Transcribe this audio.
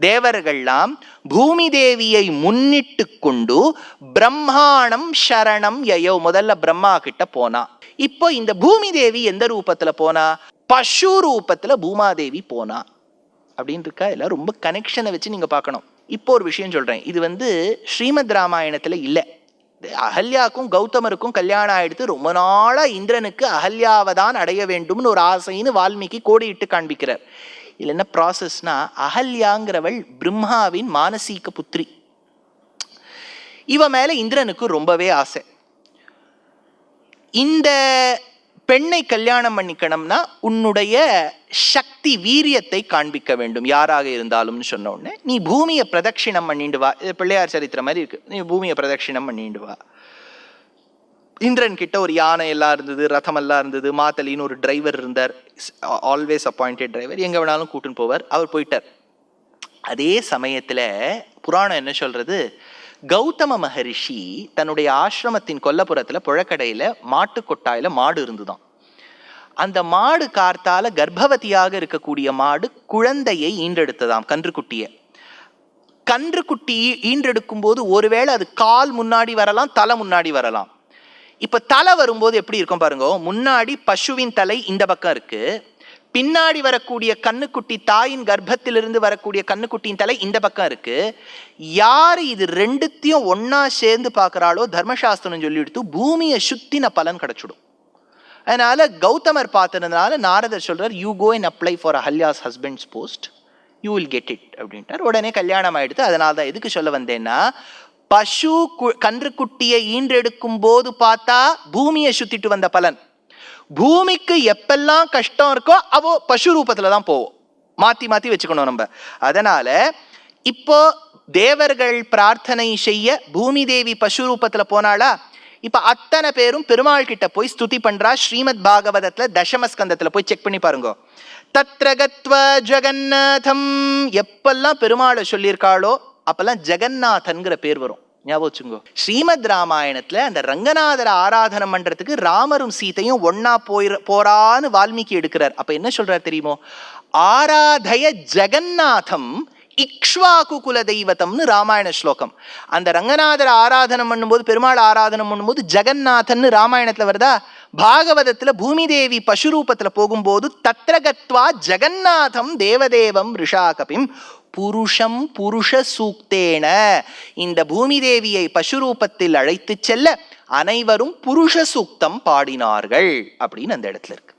தேவர்கள்லாம் பூமி தேவியை முன்னிட்டு கொண்டு பிரம்மாணம் சரணம் யயோ, முதல்ல பிரம்மா கிட்ட போனா. இப்போ இந்த பூமி தேவி எந்த ரூபத்துல போனா? பசு ரூபத்துல பூமாதேவி போனா அப்படின்னு இருக்கா. எல்லாம் ரொம்ப கனெக்ஷனை வச்சு நீங்க பார்க்கணும். இப்போ ஒரு விஷயம் சொல்றேன், இது ஸ்ரீமத் ராமாயணத்துல இல்லை. அகல்யாக்கும் கௌதமருக்கும் கல்யாணம் ஆயிடுத்து. ரொம்ப நாளா இந்திரனுக்கு அகல்யாவை தான் அடைய வேண்டும்னு ஒரு ஆசைன்னு வால்மீகி கோடிட்டு காண்பிக்கிறார். இதுல என்ன ப்ராசஸ்னா, அகல்யாங்கிறவள் பிரம்மாவின் மானசீக புத்திரி. இவ மேல இந்திரனுக்கு ரொம்பவே ஆசை. இந்த பெண்ணை கல்யாணம் பண்ணிக்கணும்னா உன்னுடைய சக்தி வீரியத்தை காண்பிக்க வேண்டும் யாராக இருந்தாலும் சொன்ன உடனே, நீ பூமியை பிரதட்சிணம் பண்ணிட்டு வா. பிள்ளையார் சரித்திரம் மாதிரி இருக்கு. நீ பூமியை பிரதட்சிணம் பண்ணிட்டு வா. இந்திரன் கிட்ட ஒரு யானை எல்லாம் இருந்தது, ரதம் எல்லாம் இருந்தது, மாத்தலின்னு ஒரு டிரைவர் இருந்தார், ஆல்வேஸ் அப்பாயிண்டட் டிரைவர், எங்க வேணாலும் கூட்டுன்னு போவார். அவர் போயிட்டார். அதே சமயத்துல புராணம் என்ன சொல்றது, கௌதம மகரிஷி தன்னுடைய ஆசிரமத்தின் கொல்லப்புறத்துல புழக்கடையில மாட்டு கொட்டாயில மாடு இருந்துதான். அந்த மாடு கார்த்தால கர்ப்பவதியாக இருக்கக்கூடிய மாடு குழந்தையை ஈன்றெடுத்ததாம், கன்றுக்குட்டிய. கன்றுக்குட்டி ஈன்றெடுக்கும் போது ஒருவேளை அது கால் முன்னாடி வரலாம், தலை முன்னாடி வரலாம். இப்ப தலை வரும்போது எப்படி இருக்கும் பாருங்க, முன்னாடி பசுவின் தலை இந்த பக்கம் இருக்கு, பின்னாடி வரக்கூடிய கண்ணுக்குட்டி தாயின் கர்ப்பத்திலிருந்து வரக்கூடிய கண்ணுக்குட்டியின் தலை இந்த பக்கம் இருக்கு. யாரு இது ரெண்டுத்தையும் ஒன்னா சேர்ந்து பார்க்கிறாளோ தர்மசாஸ்திரம் சொல்லி எடுத்து பூமியை சுத்தின பலன் கிடைச்சிடும். அதனால கௌதமர் பார்த்ததுனால நாரதர் சொல்றார், you go and apply for Ahalya's husband's post, you will get it அப்படின்ட்டார். உடனே கல்யாணம் ஆயிடுத்து. அதனால தான் எதுக்கு சொல்ல வந்தேன்னா, பசு கன்றுக்குட்டியை ஈன்றெடுக்கும் போது பார்த்தா பூமியை சுத்திட்டு வந்த பலன். பூமிக்கு எப்பெல்லாம் கஷ்டம் இருக்கோ அவோ பசு ரூபத்துல தான் போவோம். மாத்தி மாத்தி வச்சுக்கணும் நம்ம. அதனால இப்போ தேவர்கள் பிரார்த்தனை செய்ய பூமி தேவி பசு ரூபத்துல போனாளா. இப்ப அத்தனை பேரும் பெருமாள் கிட்ட போய் ஸ்துதி பண்றா. ஸ்ரீமத் பாகவதத்துல தசமஸ்கந்தத்துல போய் செக் பண்ணி பாருங்க. தத்ரகத்வ ஜெகநாதம், எப்பெல்லாம் பெருமாளை சொல்லியிருக்காளோ அப்பெல்லாம் ஜெகநாதன்கிற பேர் வரும். ஞாபகம் வச்சுங்கோ. ஸ்ரீமத் ராமாயணத்துல அந்த ரங்கநாதரை ஆராதனம் பண்றதுக்கு ராமரும் சீதையும் ஒன்னா போறான்னு வால்மீகி எடுக்கிறார். அப்ப என்ன சொல்றார் தெரியுமோ, ஆராதய ஜெகநாதம் இக்ஷ்வாகு குல தெய்வத்தம்னு ராமாயண ஸ்லோகம். அந்த ரங்கநாதரை ஆராதனம் பண்ணும்போது, பெருமாள் ஆராதனம் பண்ணும்போது ஜெகநாதன் ராமாயணத்துல வருதா. பாகவதத்துல பூமி தேவி பசுரூபத்துல போகும்போது தத்ரகத்வா ஜெகநாதம் தேவதேவம் ரிஷாகபிம் புருஷம் புருஷ சூக்தேன, இந்த பூமி தேவியை பசுரூபத்தில் அழைத்து செல்ல அனைவரும் புருஷ சூக்தம் பாடினார்கள் அப்படின்னு அந்த இடத்துல இருக்கு.